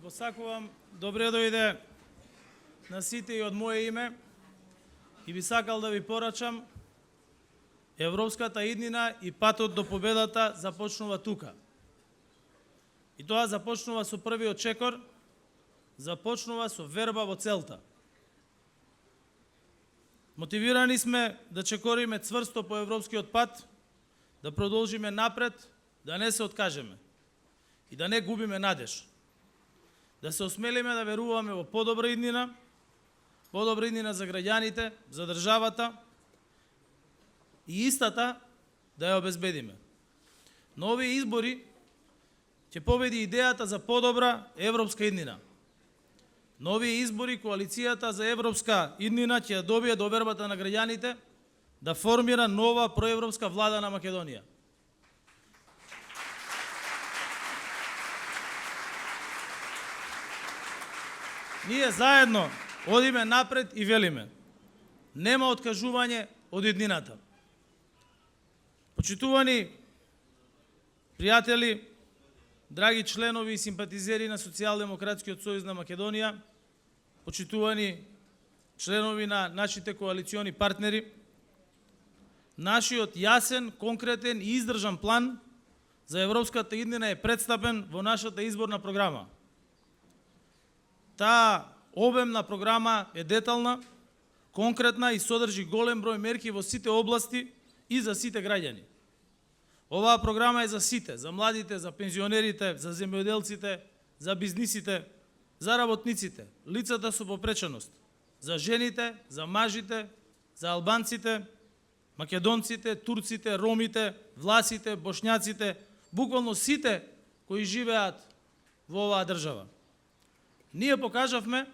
посакувам добре дојде на сите и од моје име и би сакал да ви порачам европската иднина и патот до победата започнува тука. И тоа започнува со првиот чекор, започнува со верба во целта. Мотивирани сме да чекориме цврсто по европскиот пат, да продолжиме напред, да не се откажеме и да не губиме надеж. Да се осмелиме да веруваме во подобра иднина за граѓаните, за државата и истата да ја обезбедиме. На овие избори ќе победи идејата за подобра европска иднина. На овие избори коалицијата за европска иднина ќе ја добие довербата на граѓаните да формира нова проевропска влада на Македонија. Ние заедно одиме напред и велиме: нема откажување од иднината. Почитувани пријатели, драги членови и симпатизери на Социјалдемократскиот сојуз на Македонија, почитувани членови на нашите коалициони партнери, нашиот јасен, конкретен и издржан план за европската иднина е представен во нашата изборна програма. Таа обемна програма е детална, конкретна и содржи голем број мерки во сите области и за сите граѓани. Оваа програма е за сите, за младите, за пензионерите, за земјоделците, за бизнисите, за работниците, лицата со попреченост, за жените, за мажите, за албанците, македонците, турците, ромите, власите, бошњаците, буквално сите кои живеат во оваа држава. Ние покажавме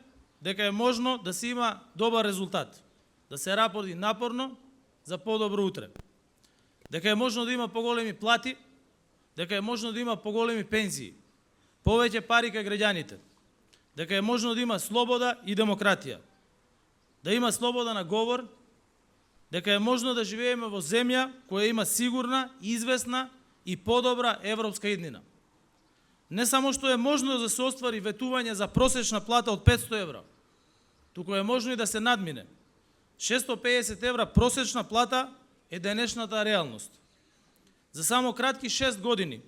дека е можно да се има добар резултат, да се работи напорно за подобро утре. Дека е можно да има поголеми плати, дека е можно да има поголеми пензии, повеќе пари кај граѓаните, дека е можно да има слобода и демократија, да има слобода на говор, дека е можно да живееме во земја која има сигурна, известна и подобра европска иднина. Не само што е можно да се оствари ветување за просечна плата од 500 евра, туку е можно и да се надмине. 650 евра просечна плата е денешната реалност. За само кратки 6 години,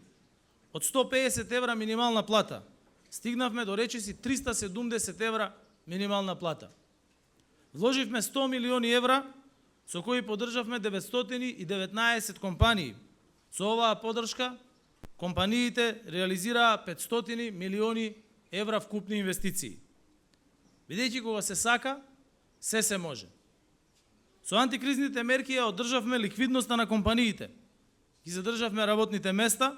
од 150 евра минимална плата, стигнавме до речиси 370 евра минимална плата. Вложивме 100 милиони евра, со кои поддржавме 919 компании. Со оваа поддршка, компаниите реализираа 500 милиони евра вкупни инвестиции. Бидејќи кога се сака, се може. Со антикризните мерки ја одржавме ликвидноста на компаниите, ги задржавме работните места,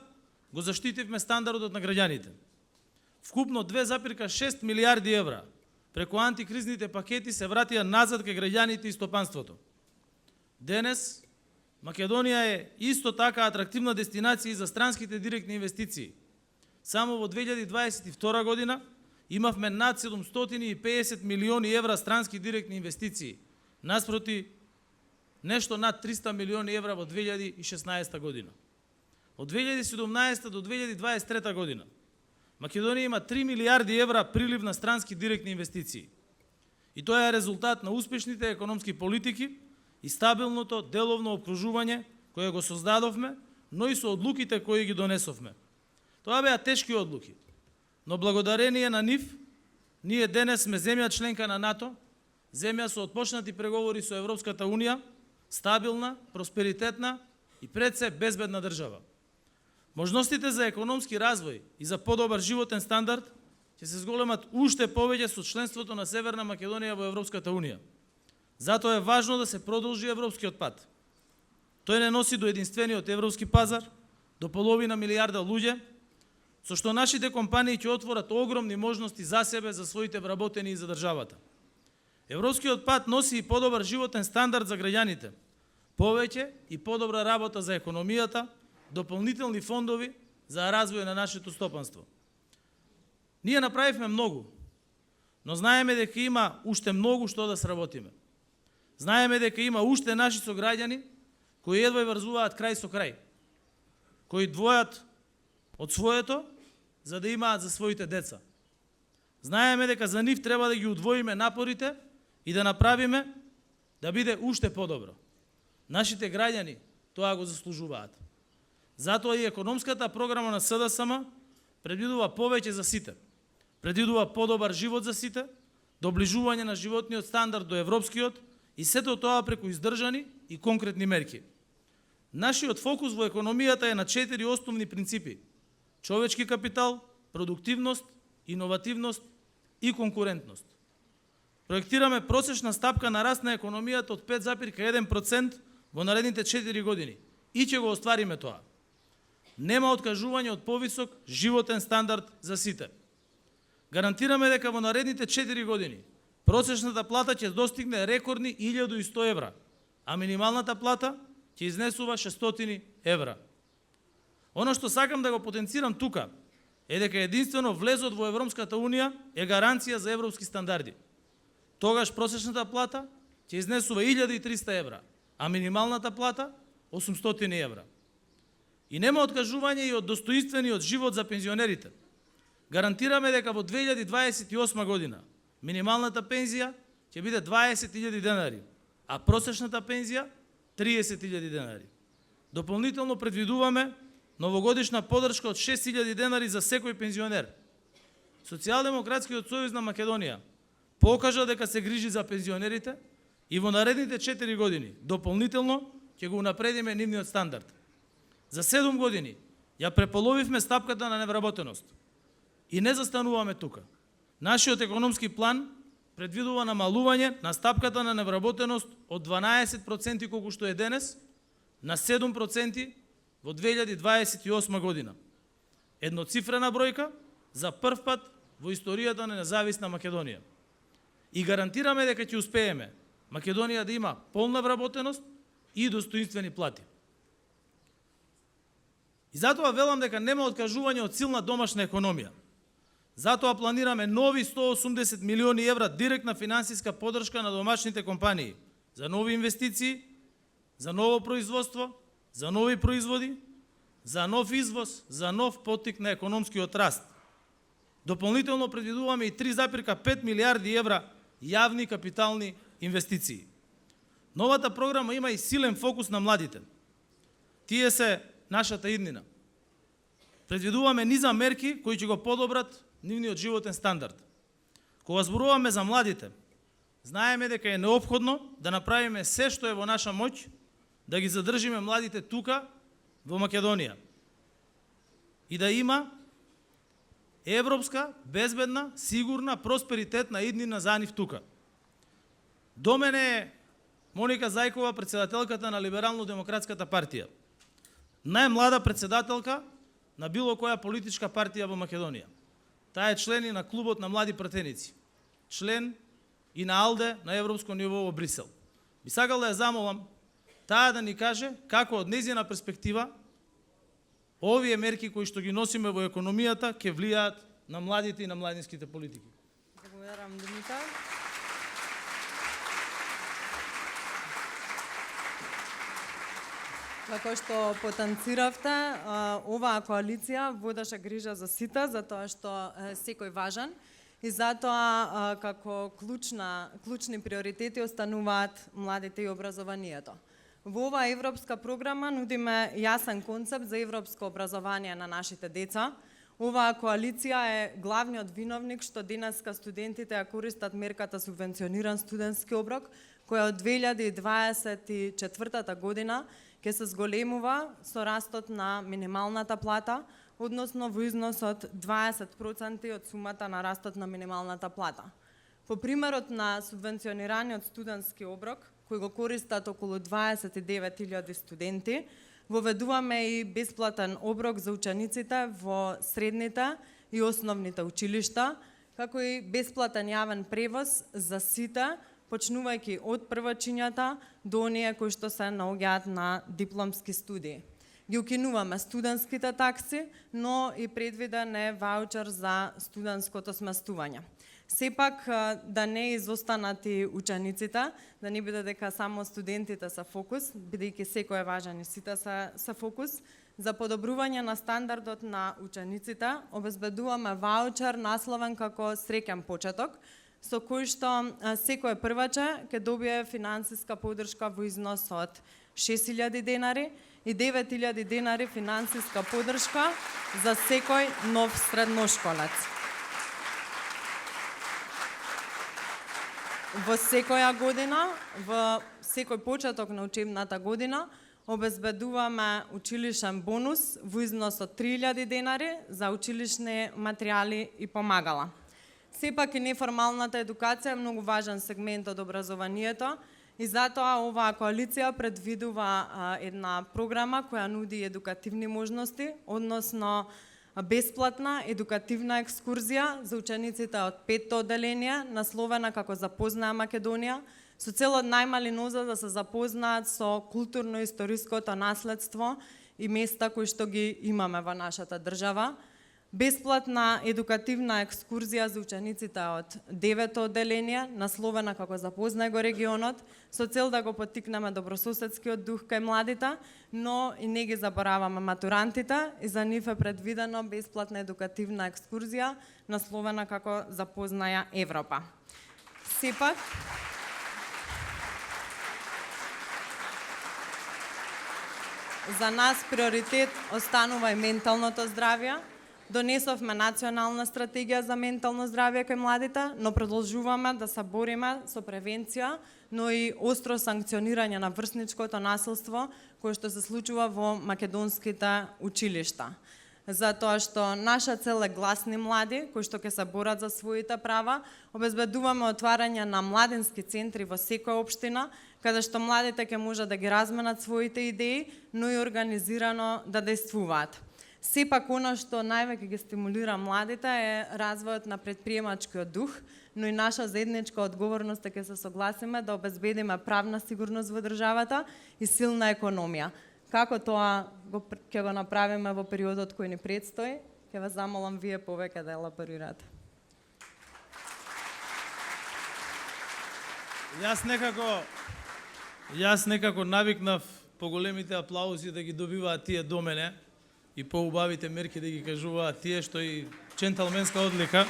го заштитивме стандардот на граѓаните. Вкупно 2,6 милиарди евра преку антикризните пакети се вратија назад кај граѓаните и стопанството. Денес Македонија е исто така атрактивна дестинација за странските директни инвестиции. Само во 2022 година имавме над 750 милиони евра странски директни инвестиции, наспроти нешто над 300 милиони евра во 2016 година. Од 2017 до 2023 година Македонија има 3 милиарди евра прилив на странски директни инвестиции. И тоа е резултат на успешните економски политики и стабилното деловно обкружување кое го создадовме, но и со одлуките кои ги донесовме. Тоа беа тешки одлуки, но благодарение на нив, ние денес сме земја членка на НАТО, земја со отпочнати преговори со Европската Унија, стабилна, просперитетна и пред се безбедна држава. Можностите за економски развој и за подобар животен стандард ќе се зголемат уште повеќе со членството на Северна Македонија во Европската Унија. Затоа е важно да се продолжи европскиот пат. Тој не носи до единствениот европски пазар, до половина милиарда луѓе, со што нашите компании ќе отворат огромни можности за себе, за своите вработени и за државата. Европскиот пат носи и подобар животен стандард за граѓаните, повеќе и подобра работа за економијата, дополнителни фондови за развој на нашето стопанство. Ние направивме многу, но знаеме дека има уште многу што да сработиме. Знаеме дека има уште наши сограѓани кои едва врзуваат крај со крај, кои двојат од своето за да имаат за своите деца. Знаеме дека за нив треба да ги удвоиме напорите и да направиме да биде уште подобро. Нашите граѓани тоа го заслужуваат. Затоа и економската програма на СДСМ предвидува повеќе за сите. Предвидува подобар живот за сите, доближување на животниот стандард до европскиот и сето тоа преку издржани и конкретни мерки. Нашиот фокус во економијата е на 4 основни принципи: човечки капитал, продуктивност, иновативност и конкурентност. Проектираме просечна стапка на раст на економијата од 5,1% во наредните 4 години и ќе го оствариме тоа. Нема откажување од повисок животен стандард за сите. Гарантираме дека во наредните 4 години просечната плата ќе достигне рекордни 1100 евра, а минималната плата ќе изнесува 600 евра. Оно што сакам да го потенцирам тука е дека единствено влезот во Европската Унија е гаранција за европски стандарди. Тогаш просечната плата ќе изнесува 1300 евра, а минималната плата 800 евра. И нема откажување и од достоинствениот живот за пензионерите. Гарантираме дека во 2028 година минималната пензија ќе биде 20.000 денари, а просечната пензија 30.000 денари. Дополнително предвидуваме новогодишна подршка од 6.000 денари за секој пензионер. Социјалдемократскиот сојуз на Македонија покажа дека се грижи за пензионерите и во наредните 4 години дополнително ќе го унапредиме нивниот стандард. За 7 години ја преполовивме стапката на невработеност. И не застануваме тука. Нашиот економски план предвидува намалување на стапката на невработеност од 12% колку што е денес на 7% во 2028 година. Едноцифрена бројка за прв пат во историјата на независна Македонија. И гарантираме дека ќе успееме Македонија да има полна вработеност и достоинствени плати. И затоа велам дека нема откажување од силна домашна економија. Затоа планираме нови 180 милиони евра директна финансиска подршка на домашните компании за нови инвестиции, за ново производство, за нови производи, за нов извоз, за нов поттик на економскиот раст. Дополнително предвидуваме и 3,5 милиарди евра јавни капитални инвестиции. Новата програма има и силен фокус на младите. Тие се нашата иднина. Предвидуваме низа мерки кои ќе го подобрат нивниот животен стандард. Кога зборуваме за младите, знаеме дека е неопходно да направиме се што е во наша моќ да ги задржиме младите тука во Македонија и да има европска, безбедна, сигурна, просперитетна иднина за нив тука. До мене е Моника Зајкова, председателката на Либерално-демократската партија. Најмлада председателка на било која политичка партија во Македонија. Таа е член и на клубот на млади пратеници. Член и на АЛДЕ на европско ниво во Брисел. Би сакал да ја замолам таа да ни каже како од нејзина перспектива овие мерки кои што ги носиме во економијата ќе влијаат на младите и на младинските политики. Благодарам, Димитар. Како што потенциравте, оваа коалиција водеше грижа за сите, затоа што секој важен и затоа како клучни приоритети остануваат младите и образованието. Во оваа европска програма нудиме јасен концепт за европско образование на нашите деца. Оваа коалиција е главниот виновник што денеска студентите ја користат мерката субвенциониран студентски оброк, која од 2024 година ќе се зголемува со растот на минималната плата, односно во износ од 20% од сумата на растот на минималната плата. По примерот на субвенционираниот студентски оброк, кој го користат околу 29.000 студенти, воведуваме и бесплатен оброк за учениците во средните и основните училишта, како и бесплатен јавен превоз за сите, почнувајќи од првачињата до оние кои што се наоѓаат на дипломски студии. ги укинуваме студентските такси, но и предвиден е ваучер за студентското сместување. Сепак да не изостанат и учениците, да не биде дека само студентите са фокус, бидејќи секој е важен и сите са фокус. За подобрување на стандардот на учениците обезбедуваме ваучер насловен како Среќен почеток, со кој што секој прваче ќе добие финансиска поддршка во износ од 6.000 денари и 9.000 денари финансиска поддршка за секој нов средношколец. Во секоја година, во секој почеток на учебната година, обезбедуваме училишен бонус во износ од 3.000 денари за училишни материјали и помагала. Сепак и неформалната едукација е многу важен сегмент од образованието и затоа оваа коалиција предвидува една програма која нуди едукативни можности, односно бесплатна едукативна екскурзија за учениците од 5-то одделение, насловена како Запознаа Македонија, со цел од најмали ноза да се запознаат со културно-историското наследство и места кои што ги имаме во нашата држава. Бесплатна едукативна екскурзија за учениците од 9-то одделение, насловена како Запознај го регионот, со цел да го поттикнеме добрососедскиот дух кај младите, но и не ги забораваме матурантите и за нив е предвидено бесплатна едукативна екскурзија, насловена како Запознаја Европа. Сепак, за нас приоритет останува и менталното здравје. Донесовме национална стратегија за ментално здравје кај младите, но продолжуваме да се бориме со превенција, но и остро санкционирање на врсничкото насилство кое што се случува во македонските училишта. Затоа што наша цел е гласни млади кои што ќе се борат за своите права, обезбедуваме отварање на младински центри во секоја општина, каде што младите ќе можат да ги разменат своите идеи, но и организирано да действуваат. Сепак, она што највеќе ги стимулира младите е развојот на предприемачкиот дух, но и наша заедничка одговорност е ќе се согласиме да обезбедиме правна сигурност во државата и силна економија. Како тоа ќе го направиме во периодот кој ни предстои, ќе ве замолам вие повеќе да елаборирате. Јас некако навикнав поголемите аплаузи да ги добиваат тие до мене и поубавите мерки да ги кажуваат тие, што и дженталменска одлика.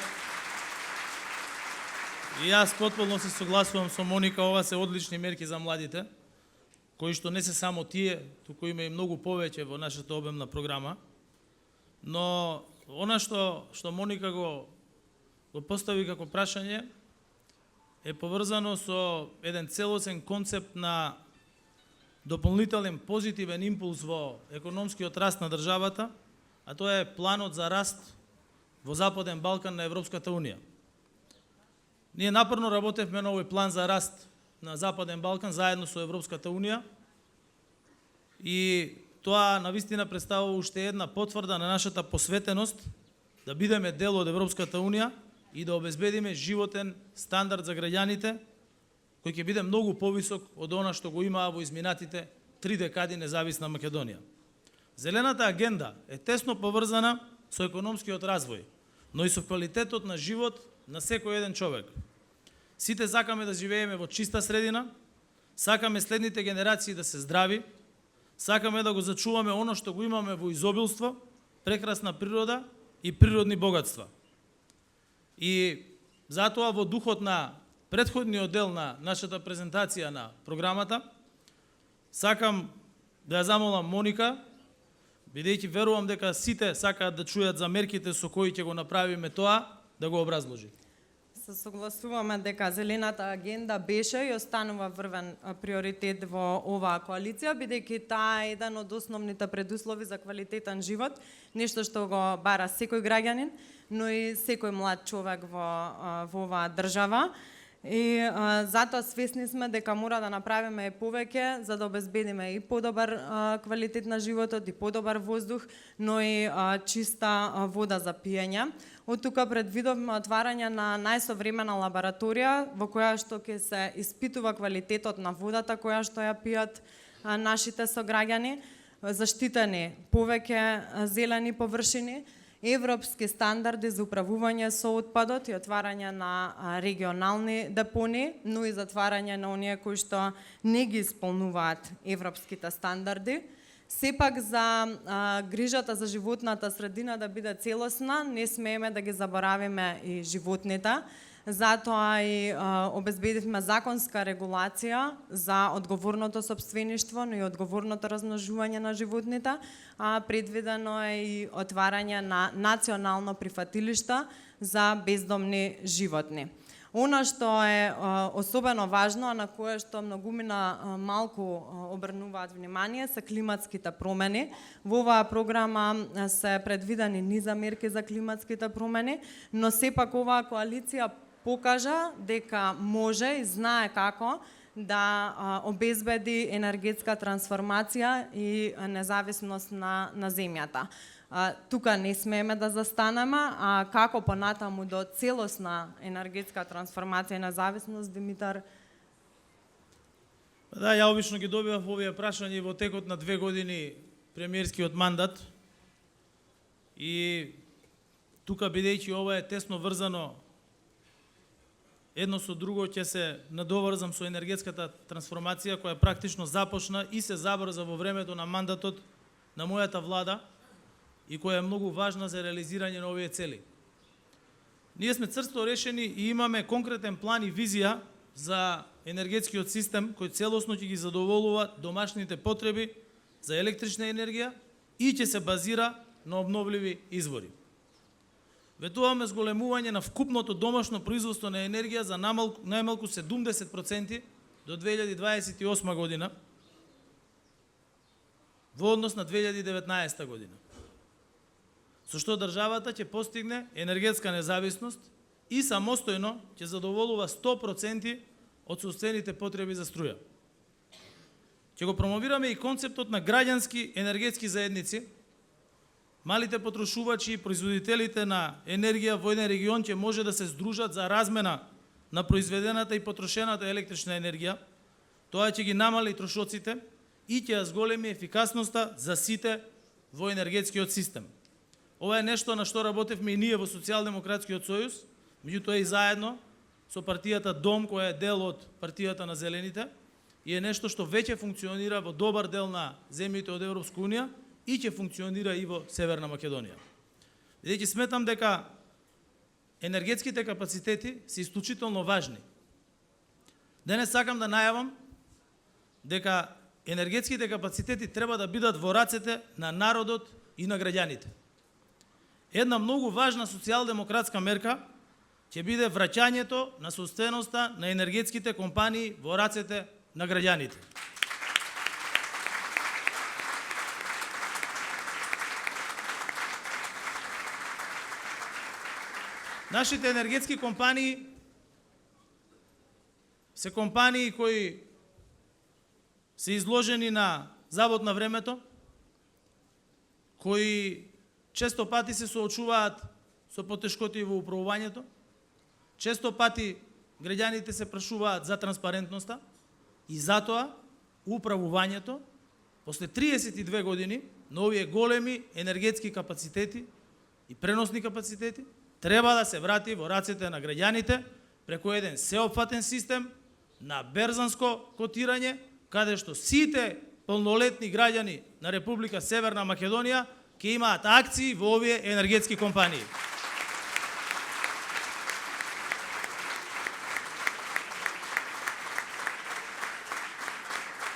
И јас потполно се согласувам со Моника, ова се одлични мерки за младите, кои што не се само тие, туку има и многу повеќе во нашата обемна програма. Но она што Моника го постави како прашање е поврзано со еден целосен концепт на дополнителен позитивен импулс во економскиот раст на државата, а тоа е планот за раст во Западен Балкан на Европската Унија. Ние напорно работевме на овој план за раст на Западен Балкан заедно со Европската Унија и тоа навистина представува уште една потврда на нашата посветеност да бидеме дел од Европската Унија и да обезбедиме животен стандард за граѓаните, кој ќе биде многу повисок од она што го имаа во изминатите 3 декади независна Македонија. Зелената агенда е тесно поврзана со економскиот развој, но и со квалитетот на живот на секој еден човек. Сите сакаме да живееме во чиста средина, сакаме следните генерации да се здрави, сакаме да го зачуваме оно што го имаме во изобилство, прекрасна природа и природни богатства. И затоа во духот на претходниот дел на нашата презентација на програмата, сакам да ја замолам Моника, бидејќи верувам дека сите сакаат да чујат за мерките со кои ќе го направиме тоа, да го образложи. Се согласуваме дека зелената агенда беше и останува врвен приоритет во оваа коалиција, бидејќи таа е еден од основните предуслови за квалитетен живот, нешто што го бара секој граѓанин, но и секој млад човек во оваа држава. И затоа свесни сме дека мора да направиме и повеќе за да обезбедиме и подобар квалитет на животот, и подобар воздух, но и чиста вода за пиење. Од тука предвидовме отварање на најсовремена лабораторија во која што ќе се испитува квалитетот на водата која што ја пијат нашите сограѓани. заштитени повеќе зелени површини, европски стандарди за управување со отпадот и отварање на регионални депони, но и затварање на оние кои што не ги исполнуваат европските стандарди. Сепак за грижата за животната средина да биде целосна, не смееме да ги заборавиме и животните. Затоа и обезбедивме законска регулација за одговорното сопствеништво, но и одговорното размножување на животните, а предвидено е и отварање на национално прифатилишта за бездомни животни. Она што е особено важно, а на кое што многумина малку обрнуваат внимание, се климатските промени. Во оваа програма се предвидени низа мерки за климатските промени, но сепак оваа коалиција покажа дека може и знае како да обезбеди енергетска трансформација и независност на земјата. Тука не смееме да застанеме, а како понатаму до целосна енергетска трансформација и независност, Димитар? Да, ја обично ги добивав овие прашања во текот на 2 години премиерскиот мандат. И тука, бидејќи ова е тесно врзано едно со друго, ќе се надоврзам со енергетската трансформација која практично започна и се забрза во времето на мандатот на мојата влада и која е многу важна за реализирање на овие цели. Ние сме црсто решени и имаме конкретен план и визија за енергетскиот систем кој целосно ќе ги задоволува домашните потреби за електрична енергија и ќе се базира на обновливи извори. Ветуваме зголемување на вкупното домашно производство на енергија за најмалку 70% до 2028 година во однос на 2019 година. Со што државата ќе постигне енергетска независност и самостојно ќе задоволува 100% од сопствените потреби за струја. Ќе го промовираме и концептот на граѓански енергетски заедници. Малите потрошувачи и производителите на енергија во еден регион ќе може да се здружат за размена на произведената и потрошената електрична енергија. Тоа ќе ги намали трошоците и ќе ја зголеми ефикасноста за сите во енергетскиот систем. Ова е нешто на што работевме и ние во Социјалдемократскиот сојуз, меѓутоа и заедно со партијата Дом, која е дел од партијата на Зелените, и е нешто што веќе функционира во добар дел на земјите од Европска унија и ќе функционира и во Северна Македонија. Бидејќи сметам дека енергетските капацитети се исклучително важни. Денес сакам да најавам дека енергетските капацитети треба да бидат во рацете на народот и на граѓаните. Една многу важна социјалдемократска мерка ќе биде враќањето на собственоста на енергетските компании во рацете на граѓаните. Нашите енергетски компании се компании кои се изложени на забот на времето, кои често пати се соочуваат со потешкоти во управувањето, често пати граѓаните се прашуваат за транспарентноста и затоа управувањето после 32 години на овие големи енергетски капацитети и преносни капацитети треба да се врати во рацете на граѓаните преку еден сеопфатен систем на берзанско котирање, каде што сите полнолетни граѓани на Република Северна Македонија ќе имаат акции во овие енергетски компании.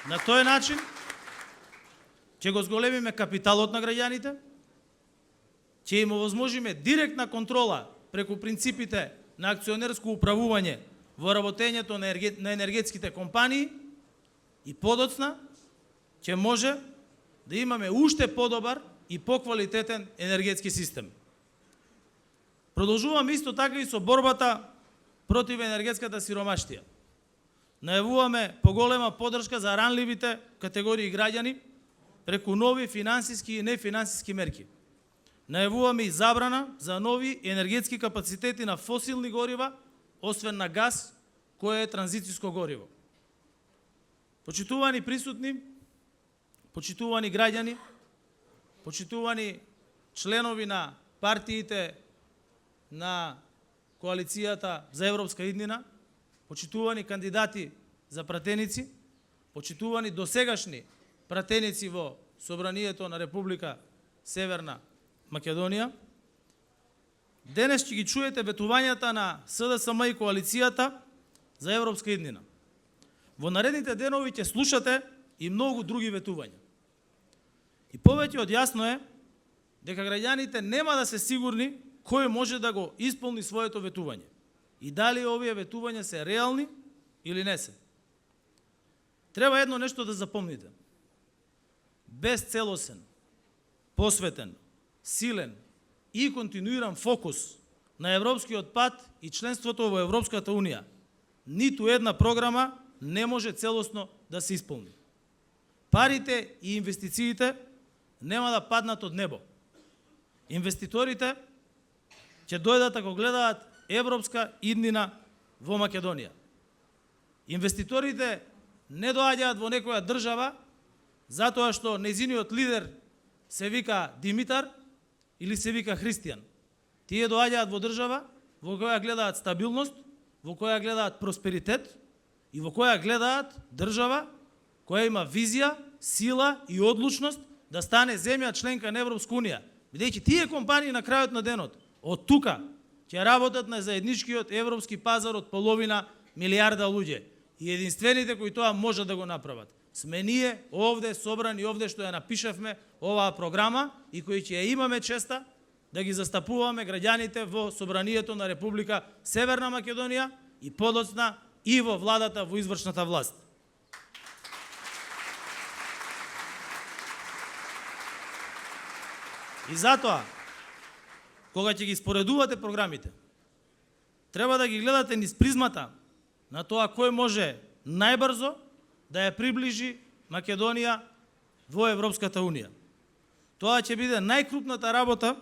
На тој начин ќе го зголемиме капиталот на граѓаните, ќе им овозможиме директна контрола преку принципите на акционерско управување во работењето на енергетските компании и подоцна ќе може да имаме уште подобар и поквалитетен енергетски систем. Продолжуваме исто така и со борбата против енергетската сиромаштија. Најавуваме поголема поддршка за ранливите категории граѓани преку нови финансиски и нефинансиски мерки. Најавуваме и забрана за нови енергетски капацитети на фосилни горива, освен на газ, кое е транзицијско гориво. Почитувани присутни, почитувани граѓани, почитувани членови на партиите на коалицијата за европска иднина, почитувани кандидати за пратеници, почитувани досегашни пратеници во Собранието на Република Северна Македонија. Денес ќе ги чуете ветувањата на СДСМ и коалицијата за европска иднина. Во наредните денови ќе слушате и многу други ветувања. И повеќе од јасно е дека граѓаните нема да се сигурни кој може да го исполни своето ветување и дали овие ветувања се реални или не се. Треба едно нешто да запомните. Без целосен, посветен, силен и континуиран фокус на европскиот пат и членството во Европската Унија, ниту една програма не може целосно да се исполни. Парите и инвестициите нема да паднат од небо. Инвеститорите ќе дојдат ако гледаат европска иднина во Македонија. Инвеститорите не доаѓаат во некоја држава затоа што нејзиниот лидер се вика Димитар или се вика Христијан. Тие доаѓаат во држава во која гледаат стабилност, во која гледаат просперитет и во која гледаат држава која има визија, сила и одлучност да стане земја членка на Европска Унија. Бидејќи тие компании на крајот на денот од тука ќе работат на заедничкиот европски пазар од половина милијарда луѓе. И единствените кои тоа можат да го направат сме ние овде собрани, овде што ја напишавме оваа програма и кои ќе ја имаме честа да ги застапуваме граѓаните во Собранието на Република Северна Македонија и подоцна и во владата, во извршната власт. И затоа, кога ќе ги споредувате програмите, треба да ги гледате низ призмата на тоа кој може најбрзо да ја приближи Македонија во Европската Унија. Тоа ќе биде најкрупната работа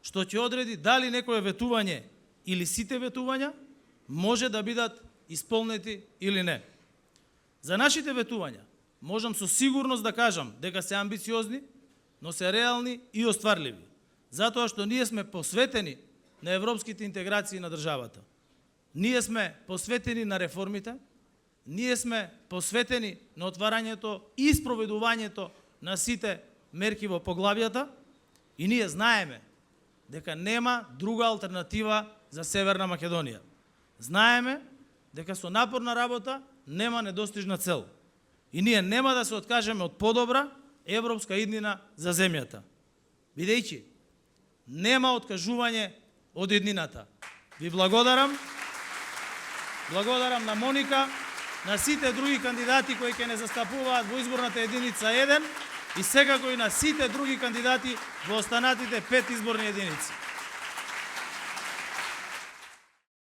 што ќе одреди дали некое ветување или сите ветувања може да бидат исполнети или не. За нашите ветувања можам со сигурност да кажам дека се амбициозни, но се реални и остварливи, затоа што ние сме посветени на европските интеграции на државата. Ние сме посветени на реформите, ние сме посветени на отварањето и спроведувањето на сите мерки во поглавјата и ние знаеме дека нема друга алтернатива за Северна Македонија. Знаеме дека со напорна работа нема недостижна цел. И ние нема да се откажеме од подобра европска иднина за земјата. Бидејќи нема откажување од иднината. Ви благодарам. Благодарам на Моника, на сите други кандидати кои ќе не застапуваат во изборната единица 1 и секако и на сите други кандидати во останатите 5 изборни единици.